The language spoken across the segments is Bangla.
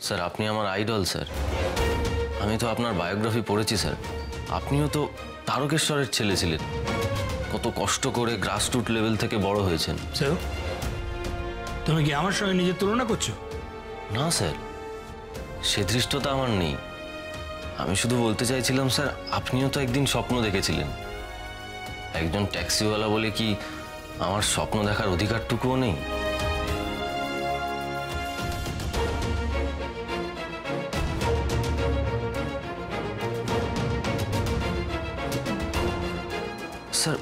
স্যার আপনি আমার আইডল স্যার। আমি তো আপনার বায়োগ্রাফি পড়েছি স্যার। আপনিও তো তারকেশ্বরের ছেলে ছিলেন, কত কষ্ট করে গ্রাসরুট লেভেল থেকে বড় হয়েছেন। স্যার তুমি কি আমার সঙ্গে নিজের তুলনা করছো? না স্যার, সে দৃষ্টতা আমার নেই। আমি শুধু বলতে চাইছিলাম স্যার, আপনিও তো একদিন স্বপ্ন দেখেছিলেন। একজন ট্যাক্সিওয়ালা বলে কি আমার স্বপ্ন দেখার অধিকারটুকুও নেই? স্যার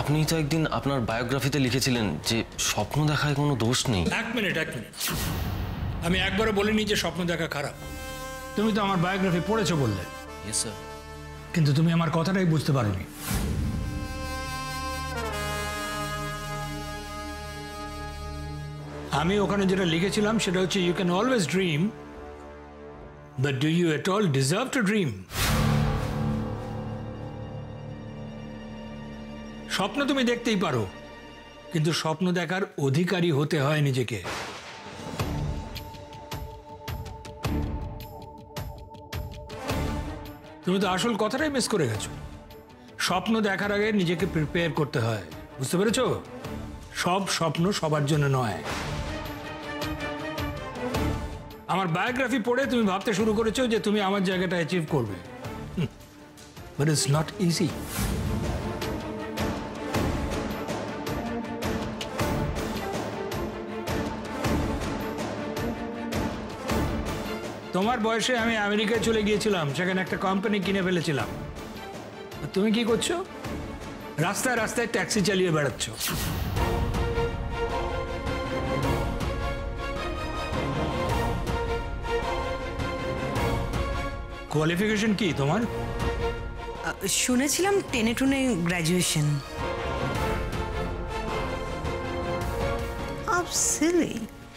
আপনি তো একদিন আপনার বায়োগ্রাফিতে লিখেছিলেন যে স্বপ্ন দেখায় কোনো দোষ নেই। এক মিনিট আমি একবারও বলিনি যে স্বপ্ন দেখা খারাপ। তুমি তো আমার বায়োগ্রাফি পড়েছো বললে। Yes sir. কিন্তু তুমি আমার কথাটাই বুঝতে পারোনি। আমি ওখানে যেটা লিখেছিলাম সেটা হচ্ছে you can always dream, but do you at all deserve to dream? স্বপ্ন তুমি দেখতেই পারো, কিন্তু স্বপ্ন দেখার অধিকারী হতে হয় নিজেকে। তুমি তো আসল কথাটাই মিস করে গেছো। স্বপ্ন দেখার আগে নিজেকে প্রিপেয়ার করতে হয়, বুঝতে পেরেছো? সব স্বপ্ন সবার জন্য নয়। আমার বায়োগ্রাফি পড়ে তুমি ভাবতে শুরু করেছো যে তুমি আমার জায়গাটা অ্যাচিভ করবে, বাট ইটস নট ইজি। তোমার বয়সে আমি আমেরিকায় চলে গিয়েছিলাম, সেখানে একটা কোম্পানি কিনে ফেলেছিলাম। তুমি কি করছো? রাস্তায় রাস্তায় ট্যাক্সি চালিয়ে বেড়াচ্ছ। কোয়ালিফিকেশন কি তোমার? শুনেছিলাম 10-টুনে গ্র্যাজুয়েশন।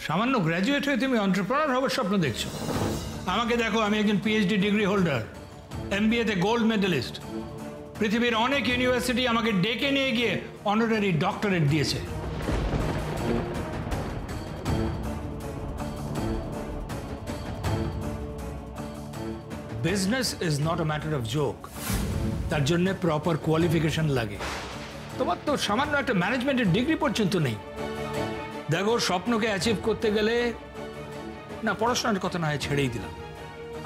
সামান্য গ্র্যাজুয়েট হয়ে তুমি এন্টারপ্রেনার হবার স্বপ্ন দেখছো? আমাকে দেখো, আমি একজন পিএইচডি ডিগ্রি হোল্ডার, এমবিএতে গোল্ড মেডেলিস্ট। পৃথিবীর অনেক ইউনিভার্সিটি আমাকে ডেকে নিয়ে গিয়ে অনারারি ডক্টরেট দিয়েছে। Business is not a matter of joke. তার জন্য প্রপার কোয়ালিফিকেশন লাগে। তোমার তো সামান্য একটা ম্যানেজমেন্টের ডিগ্রি পর্যন্ত নেই। দেখো, স্বপ্নকে অ্যাচিভ করতে গেলে না, পড়াশোনার কথা না হয় ছেড়েই দিলাম,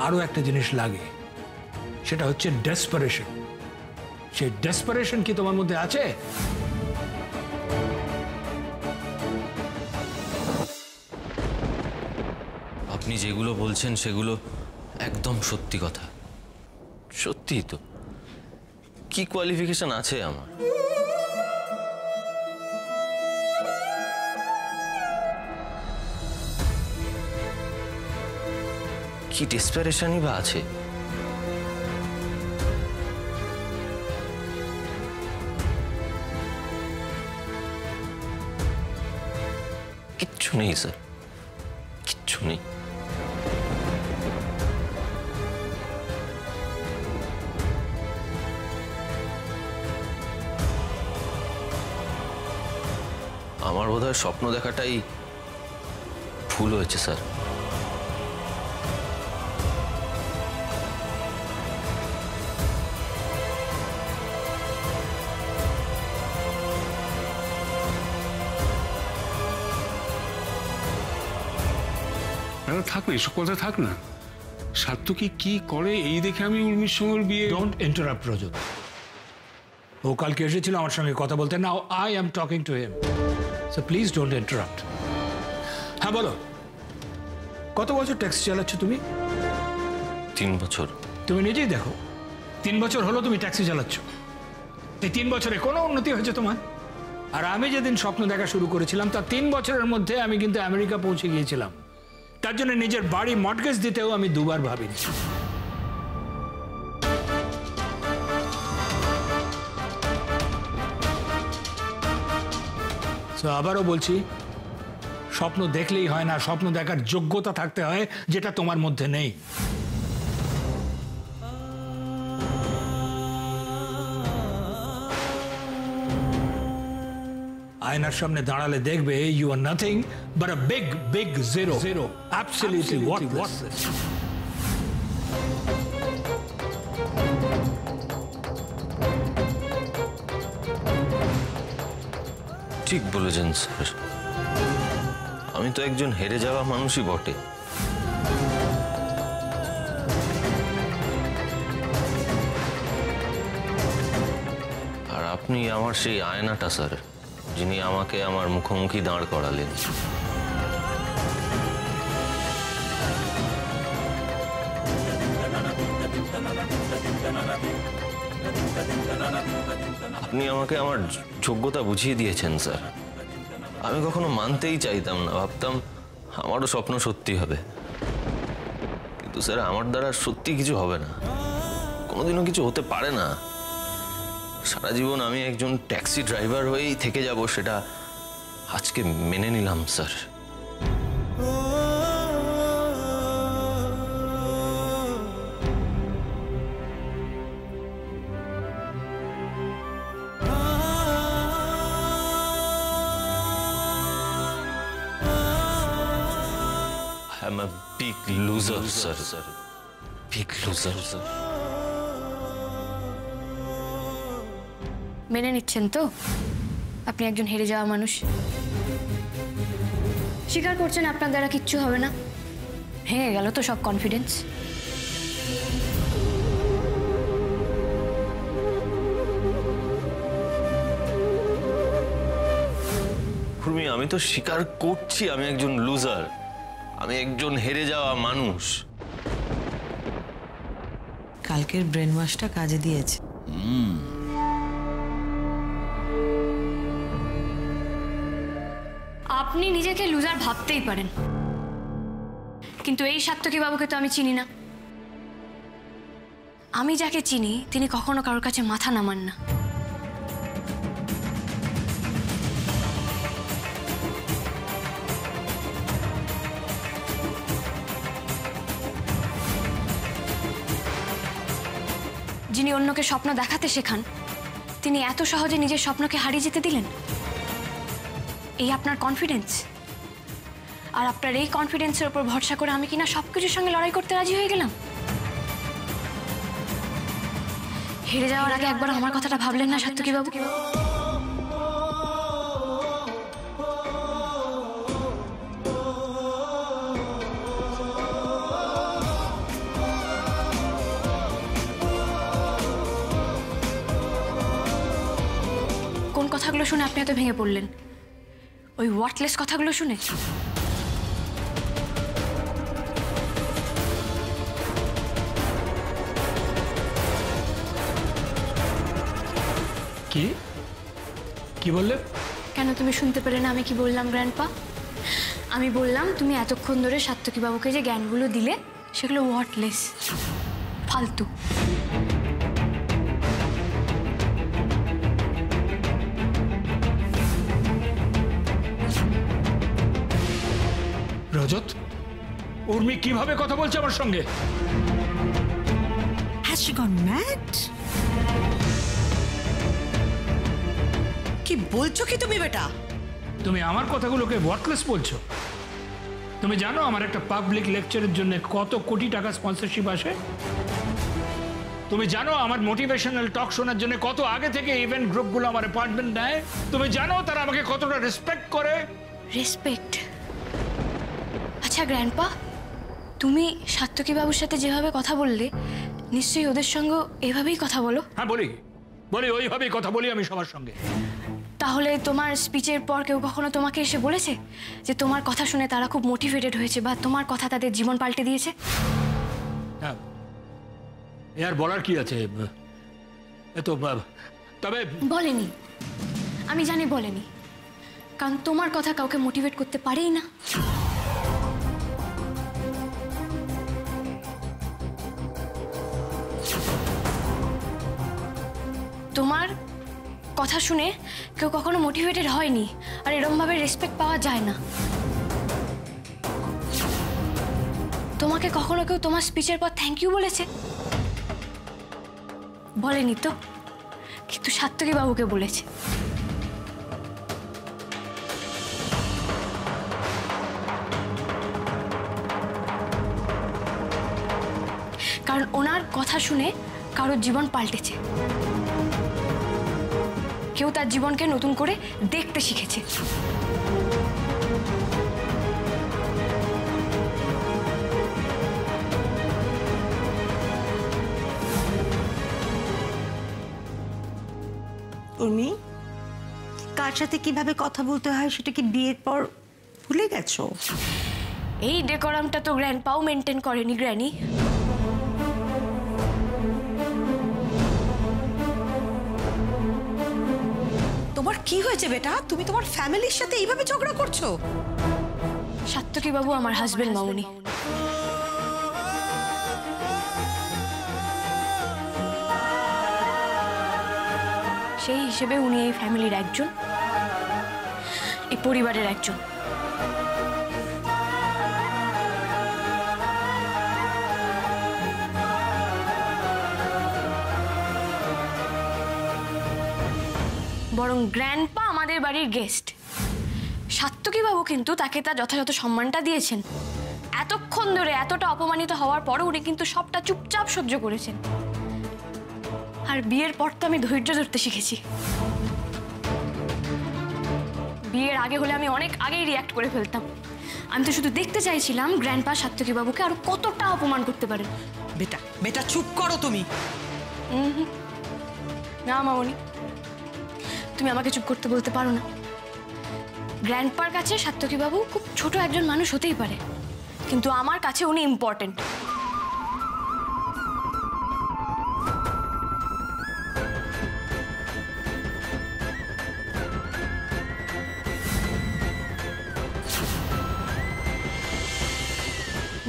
আরো একটা জিনিস লাগে, সেটা হচ্ছে ডেসপারেশন। সেই ডেসপারেশন কি তোমার মধ্যে আছে? আপনি যেগুলো বলছেন সেগুলো একদম সত্যি কথা। সত্যি তো, কি কোয়ালিফিকেশন আছে আমার? কি ডেসপারেশনই বা আছে? কিচ্ছু নেই স্যার, কিচ্ছু নেই। আমার বোধহয় স্বপ্ন দেখাটাই ভুল হয়েছে স্যার। থাক না, এসব কথা থাক না। সার্থকী কি করে এই দেখে আমি উর্মির সঙ্গে বিয়ে। ডোন্ট ইন্টারাপ্ট রজত। ও কালকে এসেছিল আমার সঙ্গে কথা বলতে। Now I am talking to him, so please don't interrupt. হ্যাঁ বলো, কত বছর ট্যাক্সি চালাচ্ছ তুমি? 3 বছর। তুমি নিজেই দেখো, 3 বছর হলো তুমি ট্যাক্সি চালাচ্ছ। এই 3 বছরে কোনো উন্নতি হয়েছে তোমার? আর আমি যেদিন স্বপ্ন দেখা শুরু করেছিলাম তার 3 বছরের মধ্যে আমি কিন্তু আমেরিকা পৌঁছে গিয়েছিলাম। তার জন্য নিজের বাড়ি মর্টগেজ দিতেও আমি দুবার ভাবিনি। আবারও বলছি, স্বপ্ন দেখলেই হয় না, স্বপ্ন দেখার যোগ্যতা থাকতে হয়, যেটা তোমার মধ্যে নেই। I আয়নার সামনে দাঁড়ালে দেখবে you are nothing but a big big zero zero absolutely worthless. ঠিক বলেছেন স্যার, আমি তো একজন হেরে যাওয়া মানুষই বটে। আর আপনি আমার সেই আয়নাটা স্যার, যিনি আমাকে আমার মুখোমুখি দাঁড় করালেন। আপনি আমাকে আমার যোগ্যতা বুঝিয়ে দিয়েছেন স্যার। আমি কখনো মানতেই চাইতাম না, ভাবতাম আমারও স্বপ্ন সত্যি হবে, কিন্তু স্যার আমার দ্বারা সত্যি কিছু হবে না, কোনোদিনও কিছু হতে পারে না। সারা জীবন আমি একজন ট্যাক্সি ড্রাইভার হয়েই থেকে যাব, সেটা আজকে মেনে নিলাম sir. I'm a big loser, sir. Big loser, sir. মেনে নিচ্ছেন তো আপনি একজন হেরে যাওয়া মানুষ? স্বীকার করছেন আপনার দ্বারা কিচ্ছু হবে না? ভেঙে গেল তো সব কনফিডেন্স? উর্মি, আমি তো স্বীকার করছি আমি একজন লুজার, আমি একজন হেরে যাওয়া মানুষ। কালকের ব্রেন ওয়াশটা কাজে দিয়েছে। আপনি নিজেকে লুজার ভাবতেই পারেন, কিন্তু এই সাত্তকী বাবুকে তো আমি চিনি না। আমি যাকে চিনি তিনি কখনো কারোর কাছে মাথা নামান না। যিনি অন্যকে স্বপ্ন দেখাতে শেখান, তিনি এত সহজে নিজের স্বপ্নকে হারিয়ে যেতে দিলেন? এই আপনার কনফিডেন্স? আর আপনার এই কনফিডেন্সের উপর ভরসা করে আমি কিনা সবকিছুর সঙ্গে লড়াই করতে রাজি হয়ে গেলাম? হেরে যাওয়ার আগে একবার আমার কথাটা ভাবলেন না সাত্তকী বাবু? কোন কথাগুলো শুনে আপনি এত ভেঙে পড়লেন? ওই ওয়ার্থলেস কথাগুলো শুনে? কি কি বললে? কেন তুমি শুনতে পেলে না আমি কি বললাম গ্র্যান্ডপা? আমি বললাম তুমি এতক্ষণ ধরে সাত্তকী বাবুকে যে জ্ঞানগুলো দিলে সেগুলো ওয়ার্থলেস, ফালতু। রজত, উর্মি কিভাবে কথা বলছে আমার সঙ্গে? Has she gone mad? কি বলছো কি তুমি বেটা? তুমি আমার কথাগুলোকে ওয়ার্থলেস বলছো? তুমি জানো আমার একটা পাবলিক লেকচারের জন্য কত কোটি টাকা স্পন্সরশিপ আসে? তুমি জানো আমার মোটিভেশনাল টক শোনার জন্য কত আগে থেকে ইভেন্ট গ্রুপগুলো আমার অ্যাপয়েন্টমেন্ট নেয়? তুমি জানো তারা আমাকে কতটা রেসপেক্ট করে? রেসপেক্ট? আচ্ছা গ্র্যান্ডপা, তুমি সাত্তকী বাবুর সাথে যেভাবে কথা বললে নিশ্চয়ই ওদের সঙ্গে এভাবেই কথা বলো? হ্যাঁ বলি, ওইভাবেই কথা বলি আমি সবার সঙ্গে। তাহলে তোমার স্পিচের পর কেউ কখনো তোমাকে এসে বলেছে যে তোমার কথা শুনে তারা খুব মোটিভেটেড হয়েছে বা তোমার কথা তাদের জীবন পাল্টে দিয়েছে? হ্যাঁ, এর বলার কি আছে? তো তবে বলেনি, আমি জানি বলেনি, কারণ তোমার কথা কাউকে মোটিভেট করতে পারেই না। তোমার কথা শুনে কেউ কখনো মোটিভেটেড হয়নি, আর এরকমভাবে রেসপেক্ট পাওয়া যায় না। তোমাকে কখনো কেউ তোমার স্পিচের পর থ্যাংক ইউ বলেছে? বলেনি তো, কিন্তু সাত্তকী বাবুকে বলেছে। কারণ ওনার কথা শুনে কারোর জীবন পাল্টেছে, কেউ তার জীবনকে নতুন করে দেখতে শিখেছে। উর্মি, কার সাথে কিভাবে কথা বলতে হয় সেটা কি বিয়ের পর ভুলে গেছো? এই ডেকোরামটা তো গ্র্যান্ডপাও মেনটেন করেনি গ্র্যানি। তোমার কি হয়েছে বেটা? তুমি তোমার ফ্যামিলির সাথে এইভাবে ঝগড়া করছো? সাত্তকী বাবু আমার হাজবেন্ড মামুনি। সেই হিসেবে উনি এই ফ্যামিলির একজন, এই পরিবারের একজন। বরং গ্র্যান্ডপা আমাদের বাড়ির গেস্ট। সাত্তকী বাবু কিন্তু তাকে তার যথাযথ সম্মানটা দিয়েছেন। এতক্ষণ ধরে এতটা অপমানিত হওয়ার পরও উনি কিন্তু সবটা চুপচাপ সহ্য করেছেন। আর বিয়ের পর তো আমি ধৈর্য ধরতে শিখেছি। বিয়ের আগে হলে আমি অনেক আগেই রিয়াক্ট করে ফেলতাম। আমি তো শুধু দেখতে চাইছিলাম গ্র্যান্ডপা সাত্তকী বাবুকে আরো কতটা অপমান করতে পারেন। বেটা বেটা চুপ করো তুমি। না মামনি, তুমি আমাকে চুপ করতে বলতে পারো না। গ্র্যান্ডপার কাছে সাত্তকী বাবু খুব ছোট একজন মানুষ হতেই পারে, কিন্তু আমার কাছে উনি ইম্পর্টেন্ট।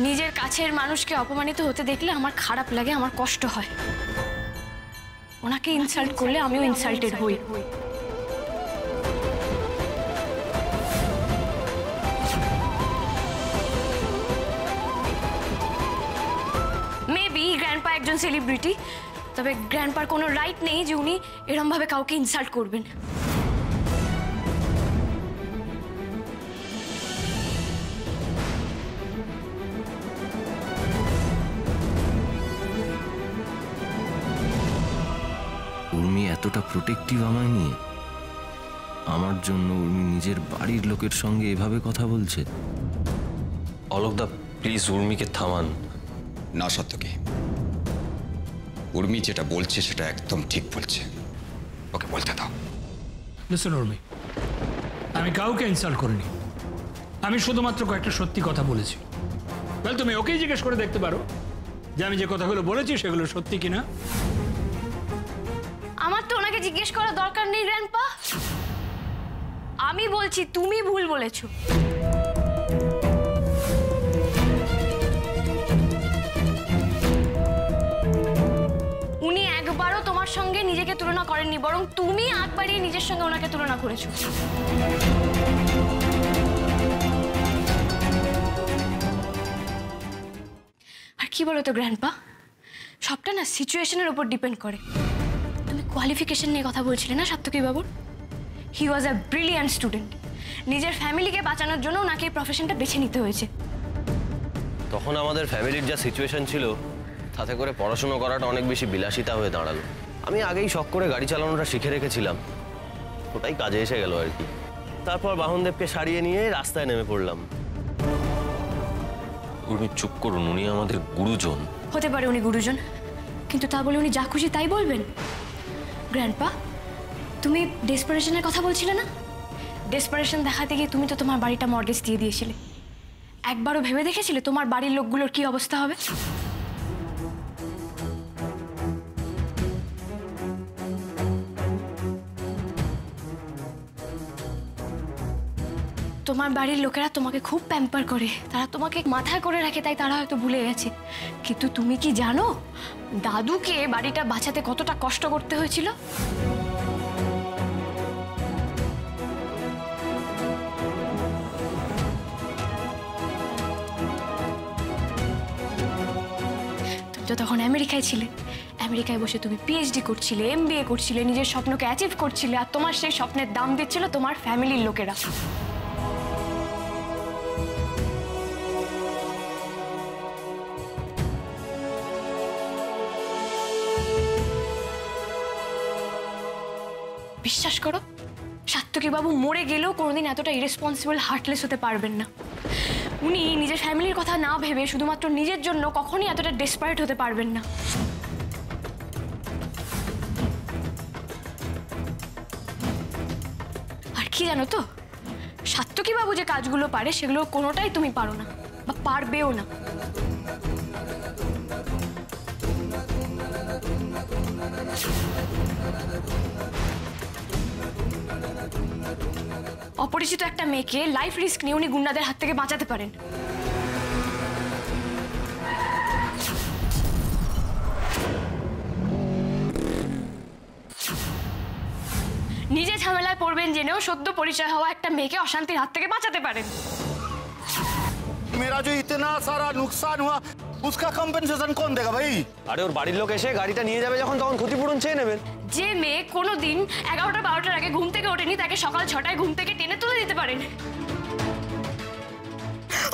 নিজের কাছের মানুষকে অপমানিত হতে দেখলে আমার খারাপ লাগে, আমার কষ্ট হয়। ওনাকে ইনসাল্ট করলে আমিও ইনসাল্টেড হই। মেবি গ্র্যান্ডপা একজন সেলিব্রিটি, তবে গ্র্যান্ডপার কোনো রাইট নেই যে উনি এরকম ভাবে কাউকে ইনসাল্ট করবেন। উর্মি এতটা প্রোটেক্টিভ আমায় নিয়ে, আমার জন্য উর্মি নিজের বাড়ির লোকের সঙ্গে এভাবে কথা বলছে। অলোকদা প্লিজ উর্মিকে থামান। না সাত্তকী, উর্মি যেটা বলছে সেটা একদম ঠিক বলছে, ওকে বলতে দাও। লিসেন উর্মি, আমি কাউকে ইনসাল্ট করিনি। আমি শুধুমাত্র কয়েকটা সত্যি কথা বলেছি। তাহলে তুমি ওকেই জিজ্ঞেস করে দেখতে পারো যে আমি যে কথাগুলো বলেছি সেগুলো সত্যি কিনা। আমার তো ওনাকে জিজ্ঞেস করার দরকার নেই গ্র্যান্ডপা। আমি বলছি তুমি ভুল বলেছো। উনি একবারও তোমার সঙ্গে নিজেকে তুলনা করেননি, বরং তুমি আগ বাড়িয়ে নিজের সঙ্গে ওনাকে তুলনা করেছো। আর কি বলো তো গ্র্যান্ডপা, সবটা না সিচুয়েশনের উপর ডিপেন্ড করে। তুমি কোয়ালিফিকেশন নিয়ে কথা বলছিলে না সাত্তকী বাবুর? হি ওয়াজ আ ব্রিলিয়ান্ট স্টুডেন্ট। নিজের ফ্যামিলিকে বাঁচানোর জন্য ওনাকে এই প্রফেশনটা বেছে নিতে হয়েছে। তখন আমাদের ফ্যামিলির যা সিচুয়েশন ছিল, তাতে করে পড়াশুনো করাটা অনেক বেশি বিলাসিতা হয়ে দাঁড়ালো। আমি আগেই শখ করে গাড়ি চালানোটা শিখে রেখেছিলাম, ওটাই কাজে এসে গেল আর কি। তারপর বাহনদেবকে সারিয়ে নিয়ে রাস্তায় নেমে পড়লাম। উর্মি চুপ করুন, উনি আমাদের গুরুজন। হতে পারে উনি গুরুজন, কিন্তু তা বলে উনি যা খুশি তাই বলবেন? গ্র্যান্ডপা, তুমি ডেসপারেশনের কথা বলছিলে না? ডেসপারেশন দেখাতে গিয়ে তুমি তো তোমার বাড়িটা মর্গেজ দিয়ে দিয়েছিলে। একবারও ভেবে দেখেছিলে তোমার বাড়ির লোকগুলোর কি অবস্থা হবে? তোমার বাড়ির লোকেরা তোমাকে খুব প্যাম্পার করে, তারা তোমাকে মাথায় করে রাখে, তাই তারা হয়তো ভুলে গেছে। কিন্তু তুমি কি জানো দাদুকে বাড়িটা বাঁচাতে কতটা কষ্ট করতে হয়েছিল? তুমি তো তখন আমেরিকায় ছিলে। আমেরিকায় বসে তুমি পিএইচডি করছিলে, এমবিএ করছিলে, নিজের স্বপ্নকে অ্যাচিভ করছিলে, আর তোমার সেই স্বপ্নের দাম দিচ্ছিল তোমার ফ্যামিলির লোকেরা। বিশ্বাস করো, সাত্তকী বাবু মরে গেলেও কোনোদিন এতটা ইরেসপন্সিবল হার্টলেস হতে পারবেন না। উনি নিজের ফ্যামিলির কথা না ভেবে শুধুমাত্র নিজের জন্য কখনোই এতটা ডেসপারেট হতে পারবেন না। আর কি জানো তো, সাত্তকী বাবু যে কাজগুলো পারে সেগুলো কোনোটাই তুমি পারো না বা পারবেও না। অপরিচিত একটা মেয়েকে লাইফ রিস্ক নিয়ে উনি গুন্ডাদের হাত থেকে বাঁচাতে পারেন। নিজে ঝামেলায় পড়বেন জেনেও সদ্য পরিচয় হওয়া একটা মেয়েকে অশান্তির হাত থেকে বাঁচাতে পারেন। मेरा जो इतना सारा नुकसान हुआ उसका कंपनसेशन कौन देगा भाई? আরে ওর বাড়ির লোক এসে গাড়িটা নিয়ে যাবে যখন, তখন ক্ষতিপূরণ চেয়ে নেবেন। যে মেয়ে কোনোদিন 11টা-12টার আগে ঘুম থেকে ওঠেনি তাকে সকাল 6টায় ঘুম থেকে টেনে তুলে দিতে পারেন।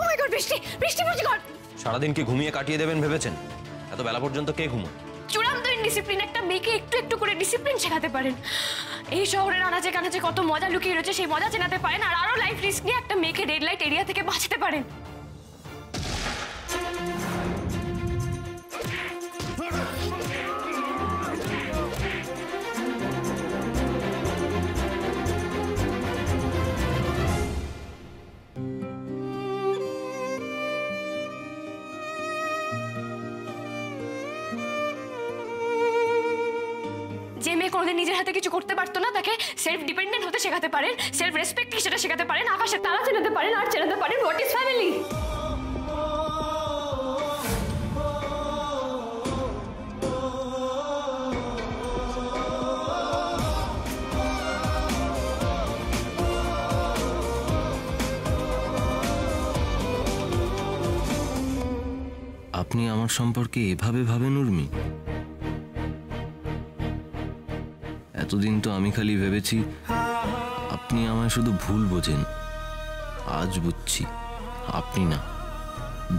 ও মাই গড, বৃষ্টি বৃষ্টি পড়ছে। ঘর সারাদিন কি ঘুমিয়ে কাটিয়ে দেবেন ভেবেছেন? এত বেলা পর্যন্ত কে ঘুমোয়? চূড়ান্ত ইনডিসিপ্লিন একটা মেয়েকে একটু একটু করে ডিসিপ্লিন শেখাতে পারেন। এই শহরের আনাচে কানাচে কত মজা লুকিয়ে রয়েছে সেই মজা চেনাতে পারেন, আর আরো লাইফ রিস্ক নিয়ে একটা মেয়েকে রেড লাইট এরিয়া থেকে বাঁচাতে পারেন। যে মেয়ে কোনোদিন নিজের হাতে কিছু করতে পারতো না তাকে সেলফ ডিপেন্ডেন্ট হতে শেখাতে পারেন, সেলফ রেসপেক্ট কি সেটা শেখাতে পারেন, আকাশের তারা চেনাতে পারেন, আর চেনাতে পারেন হোয়াট ইজ ফ্যামিলি। আপনি আমার সম্পর্কে এভাবে ভাবেন উর্মি? এতদিন তো আমি খালি ভেবেছি আপনি আমায় শুধু ভুল বোঝেন। আজ বুঝছি আপনি না,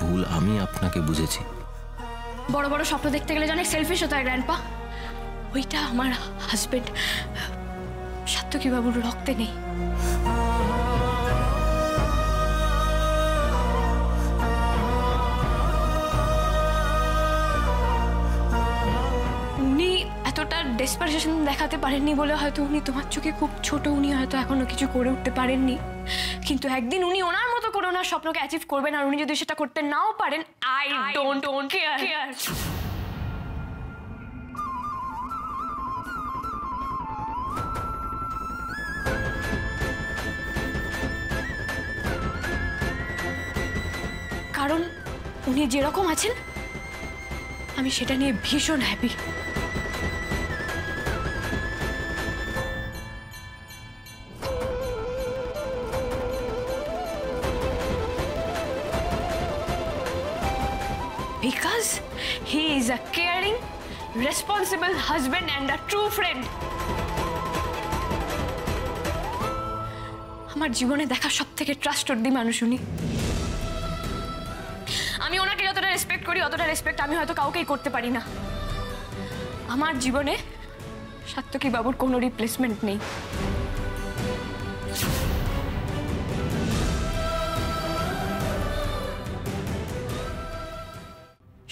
ভুল আমি আপনাকে বুঝেছি। বড় বড় স্বপ্ন দেখতে গেলে অনেক সেলফিশ হতে হয় গ্র্যান্ডপা। ওইটা আমার হাজবেন্ড সাত্তকী বাবুর রক্তে নেই। উনি এতটা ডেসপারেশন দেখাতে পারেননি বলে হয়তো উনি তোমার চোখে খুব ছোট, উনি হয়তো এখনো কিছু করে উঠতে পারেননি, কিন্তু একদিন উনি ওনার মতো করে ওনার স্বপ্নকে অ্যাচিভ করবেন। আর উনি যদি সেটা করতে নাও পারেন, আই ডোন্ট কেয়ার। কারণ উনি যেরকম আছেন আমি সেটা নিয়ে ভীষণ happy. Because he is a caring, responsible husband and a true friend. আমার জীবনে দেখা সবথেকে ট্রাস্টওয়ার্দি মানুষ উনি। আমি ওনাকে যতটা রেসপেক্ট করি অতটা রেসপেক্ট আমি হয়তো কাউকেই করতে পারি না। আমার জীবনে সাত্তকী বাবুর কোনো রিপ্লেসমেন্ট নেই।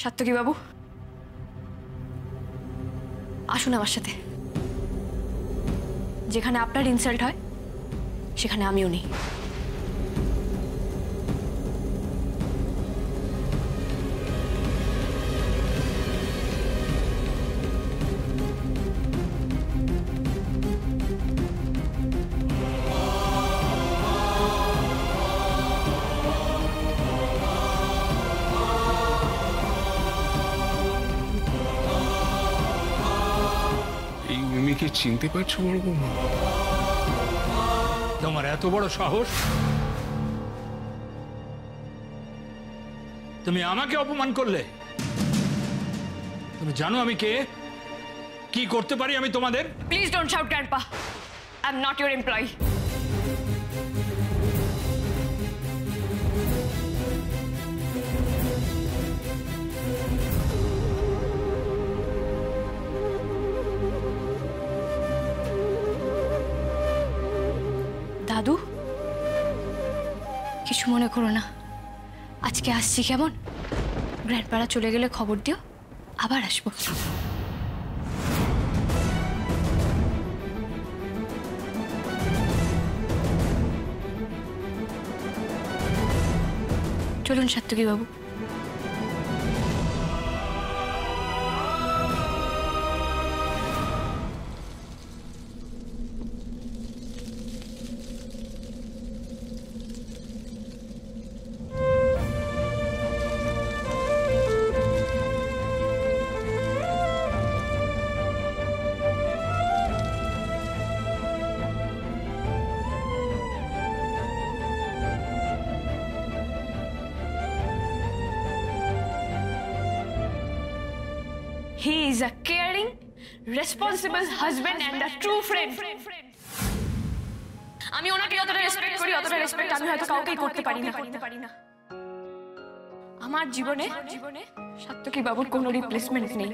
সাত্তকী বাবু আসুন আমার সাথে। যেখানে আপনার ইনসাল্ট হয় সেখানে আমিও নেই। উর্মিকে চিনতে পারছো বড় বৌমা? তোমার এত বড় সাহস, তুমি আমাকে অপমান করলে? তুমি জানো আমি কে, কি করতে পারি আমি তোমাদের? Please don't shout grandpa, I am not your employee. দাদু, কিছু মনে করো না, আজকে আসছি কেমন? গ্র্যান্ডপাড়া চলে গেলে খবর দিও, আবার আসবো। চলুন সাত্তকী বাবু। He is a caring, responsible husband and a true friend. আমি ওনাকে যতটা রেসপেক্ট করি, অতটা রেসপেক্ট আমি হয়তো কাউকেই করতে পারি না। আমার জীবনে সাত্তকী বাবুর কোনো রিপ্লেসমেন্ট নেই।